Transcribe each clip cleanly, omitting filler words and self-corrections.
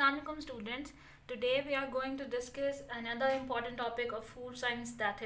Assalamualaikum students. Today we are going to discuss another important topic of food science that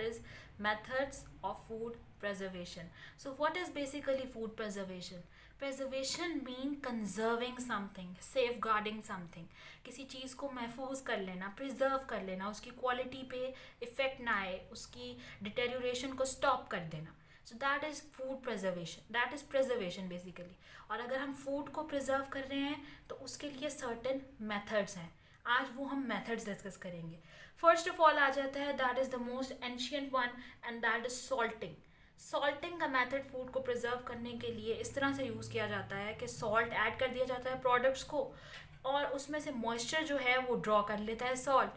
is methods of food preservation. So what is basically food preservation? Preservation mean conserving something, safeguarding something. किसी चीज़ को महफूज कर लेना, preserve कर लेना, उसकी quality पे effect ना आए, उसकी डिटेरियोरेशन को स्टॉप कर देना. So that is food preservation, that is preservation basically. और अगर हम फूड को प्रिजर्व कर रहे हैं तो उसके लिए सर्टेन मेथड्स हैं. आज वो हम मेथड्स डिस्कस करेंगे. फर्स्ट ऑफ ऑल आ जाता है that is the most ancient one and that is salting. Salting का मेथड फूड को प्रिजर्व करने के लिए इस तरह से यूज़ किया जाता है कि सॉल्ट ऐड कर दिया जाता है प्रोडक्ट्स को और उसमें से मॉइस्चर जो है वो ड्रॉ कर लेता है सॉल्ट,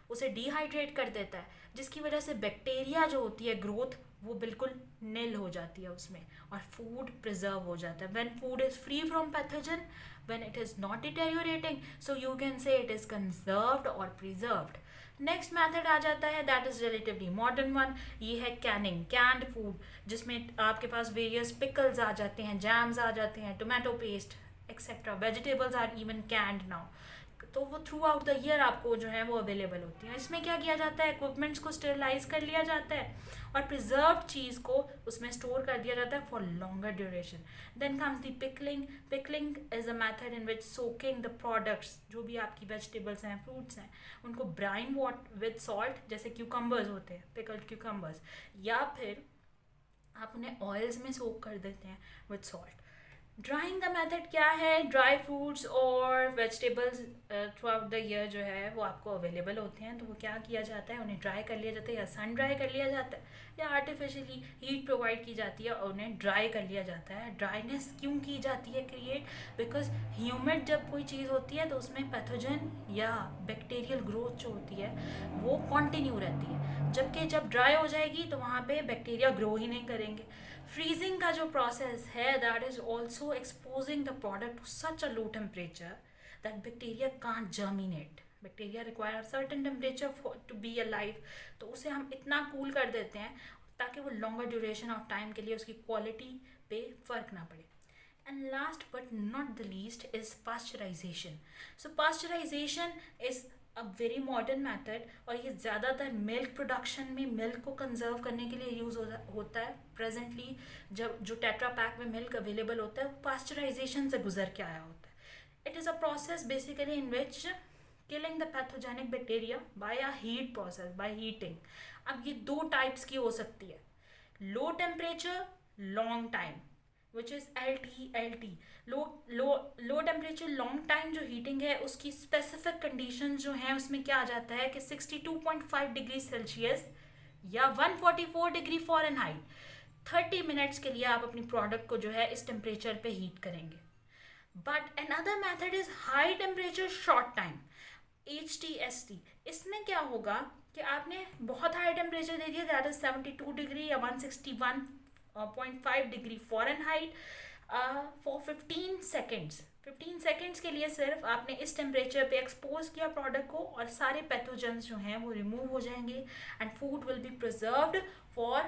उसे डिहाइड्रेट कर देता है, जिसकी वजह से बैक्टीरिया जो होती है ग्रोथ वो बिल्कुल नील हो जाती है उसमें और फूड प्रिजर्व हो जाता है. When food is free from pathogen, when it is not deteriorating, so you can say it is conserved और प्रिजर्व्ड. नेक्स्ट मेथड आ जाता है that is relatively modern one. ये है कैनिंग, कैंड फूड, जिसमें आपके पास वेरियस पिकल्स आ जाते हैं, jams आ जाते हैं, tomato paste etcetera. Vegetables are even canned now, तो वो थ्रू आउट द ईयर आपको जो है वो अवेलेबल होती है. इसमें क्या किया जाता है, इक्विपमेंट्स को स्टेरलाइज कर लिया जाता है और प्रिजर्व्ड चीज़ को उसमें स्टोर कर दिया जाता है for longer duration. Then comes the pickling. Pickling is a method in which soaking the products, जो भी आपकी वेजिटेबल्स हैं, फ्रूट्स हैं, उनको ब्राइन वाट विद सॉल्ट, जैसे क्यूकम्बर्स होते हैं, पिकल्ड क्यूकम्बर्स, या फिर आप उन्हें ऑयल्स में सोक कर देते हैं विद सॉल्ट. ड्राइंग का मेथड क्या है, ड्राई फ्रूट्स और vegetables through out the year जो है वो आपको अवेलेबल होते हैं, तो वो क्या किया जाता है, उन्हें ड्राई कर लिया जाता है या सन ड्राई कर लिया जाता है या आर्टिफिशियली हीट प्रोवाइड की जाती है और उन्हें ड्राई कर लिया जाता है. ड्राइनेस क्यों की जाती है क्रिएट, बिकॉज ह्यूमिड जब कोई चीज़ होती है तो उसमें पैथोजन या बैक्टीरियल ग्रोथ जो होती है वो कॉन्टिन्यू रहती है, जबकि जब ड्राई हो जाएगी तो वहाँ पे बैक्टीरिया ग्रो ही नहीं करेंगे. फ्रीजिंग का जो प्रोसेस है that is also exposing the product to such a low temperature that bacteria can't germinate. Bacteria require a certain temperature to be alive. तो उसे हम इतना कूल कर देते हैं ताकि वो लॉन्गर ड्यूरेशन ऑफ टाइम के लिए उसकी क्वालिटी पे फ़र्क ना पड़े. And last but not the least is pasteurization. So pasteurization is a very modern method और ये ज़्यादातर मिल्क प्रोडक्शन में मिल्क को कंजर्व करने के लिए यूज़ होता है. प्रेजेंटली जब जो टेट्रा पैक में मिल्क अवेलेबल होता है वो पास्चराइजेशन से गुजर के आया होता है. It is a process basically in which killing the pathogenic bacteria by a heat process, by heating. अब ये दो टाइप्स की हो सकती है, low temperature long time which is LT. Low temperature long time जो हीटिंग है उसकी स्पेसिफिक कंडीशन जो है उसमें क्या आ जाता है कि 62.5 डिग्री सेल्सियस या 144 डिग्री फ़ारेनहाइट 30 मिनट्स के लिए आप अपनी प्रोडक्ट को जो है इस टेम्परेचर पे हीट करेंगे. But another method is high temperature short time, HTST. इसमें क्या होगा कि आपने बहुत हाई टेम्परेचर दे दिया दैट इज़ 72 डिग्री या 161.5 डिग्री फ़ारेनहाइट फॉर 15 सेकेंड्स के लिए सिर्फ आपने इस टेम्परेचर पे एक्सपोज किया प्रोडक्ट को और सारे पैथोजेंस जो हैं वो रिमूव हो जाएंगे and food will be preserved for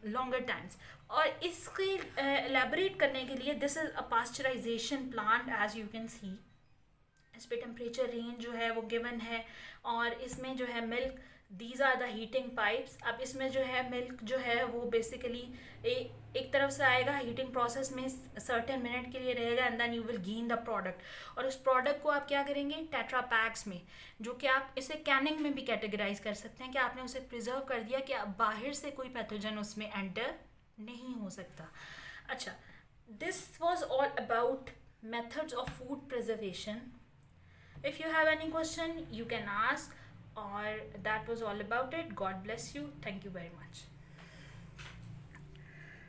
longer times. और इसके एलेबरेट करने के लिए this is a pasteurization plant. As you can see इस पे टेम्परेचर रेंज जो है वो गिवन है और इसमें जो है milk, these are the heating pipes. अब इसमें जो है मिल्क जो है वो बेसिकली एक तरफ से आएगा, हीटिंग प्रोसेस में सर्टेन मिनट के लिए रहेगा and then you will gain the product. और उस प्रोडक्ट को आप क्या करेंगे, टेट्रा पैक्स में, जो कि आप इसे कैनिंग में भी कैटेगराइज कर सकते हैं कि आपने उसे प्रिजर्व कर दिया कि अब बाहर से कोई पैथोजन उसमें एंटर नहीं हो सकता. अच्छा, this was all about methods of food preservation. If you have any question, you can ask, or that was all about it. God bless you. Thank you very much.